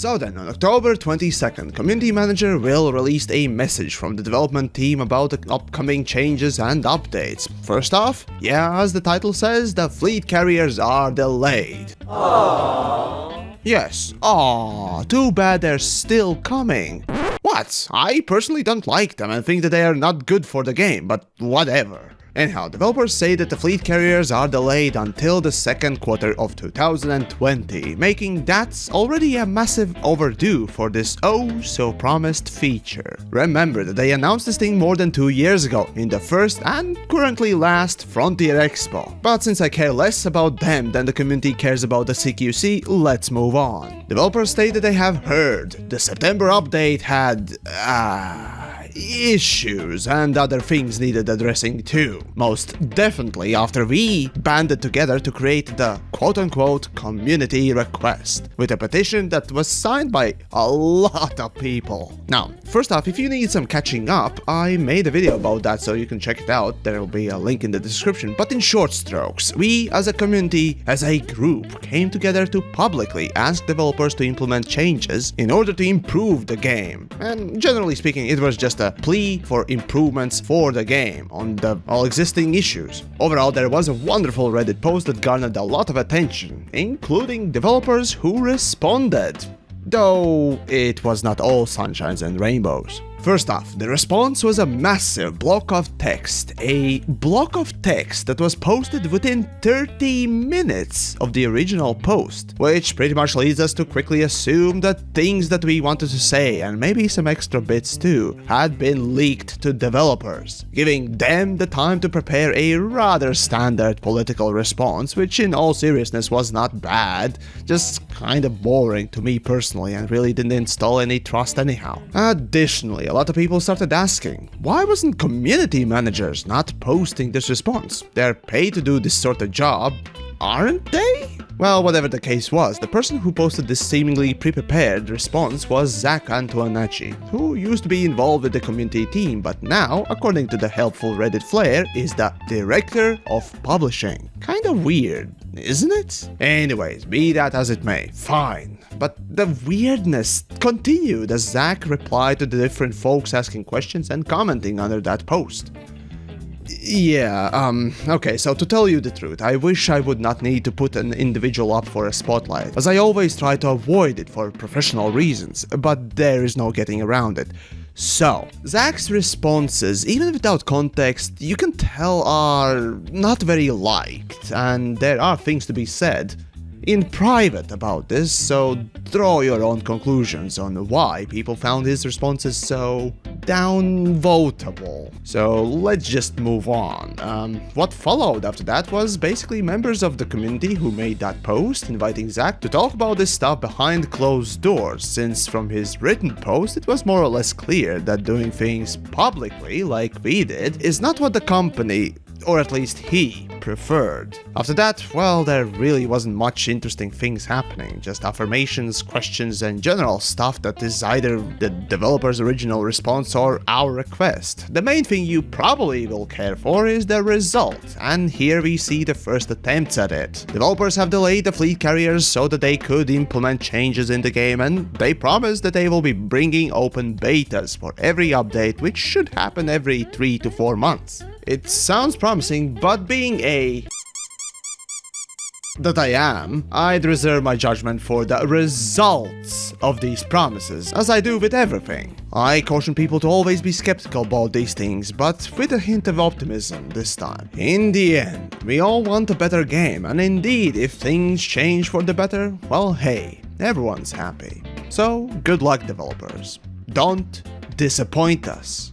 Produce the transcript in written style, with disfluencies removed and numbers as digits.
So then, on October 22nd, Community Manager Will released a message from the development team about the upcoming changes and updates. First off, yeah, as the title says, the fleet carriers are delayed. Aww. Yes, too bad they're still coming. What? I personally don't like them and think that they are not good for the game, but whatever. Anyhow, developers say that the fleet carriers are delayed until the second quarter of 2020, making that already a massive overdue for this oh-so-promised feature. Remember that they announced this thing more than 2 years ago, in the first and currently last Frontier Expo. But since I care less about them than the community cares about the CQC, let's move on. Developers state that they have heard the September update had issues and other things needed addressing too. Most definitely after we banded together to create the quote-unquote community request, with a petition that was signed by a lot of people. Now, first off, if you need some catching up, I made a video about that so you can check it out, there will be a link in the description, but in short strokes, we as a community, as a group, came together to publicly ask developers to implement changes in order to improve the game. And generally speaking, it was just a plea for improvements for the game on the all existing issues. Overall, there was a wonderful Reddit post that garnered a lot of attention, including developers who responded. Though it was not all sunshines and rainbows. First off, the response was a massive block of text. A block of text that was posted within 30 minutes of the original post, which pretty much leads us to quickly assume that things that we wanted to say, and maybe some extra bits too, had been leaked to developers, giving them the time to prepare a rather standard political response, which in all seriousness was not bad, just kind of boring to me personally and really didn't install any trust anyhow. Additionally, a lot of people started asking, why wasn't community managers not posting this response? They're paid to do this sort of job, aren't they? Well, whatever the case was, the person who posted this seemingly pre-prepared response was Zach Antoinacci, who used to be involved with the community team, but now, according to the helpful Reddit Flair, is the director of publishing. Kinda weird, isn't it? Anyways, be that as it may, fine. But the weirdness continued as Zach replied to the different folks asking questions and commenting under that post. Yeah, okay, so to tell you the truth, I wish I would not need to put an individual up for a spotlight, as I always try to avoid it for professional reasons, but there is no getting around it. So, Zach's responses, even without context, you can tell are not very liked, and there are things to be said in private about this, so draw your own conclusions on why people found his responses so downvotable. So let's just move on. What followed after that was basically members of the community who made that post inviting Zach to talk about this stuff behind closed doors, since from his written post it was more or less clear that doing things publicly like we did is not what the company, or at least he, preferred. After that, well, there really wasn't much interesting things happening, just affirmations, questions, and general stuff that is either the developer's original response or our request. The main thing you probably will care for is the result, and here we see the first attempts at it. Developers have delayed the fleet carriers so that they could implement changes in the game, and they promised that they will be bringing open betas for every update, which should happen every 3 to 4 months. It sounds promising, but being that I am, I'd reserve my judgment for the results of these promises, as I do with everything. I caution people to always be skeptical about these things, but with a hint of optimism this time. In the end, we all want a better game, and indeed, if things change for the better, well hey, everyone's happy. So, good luck developers. Don't disappoint us.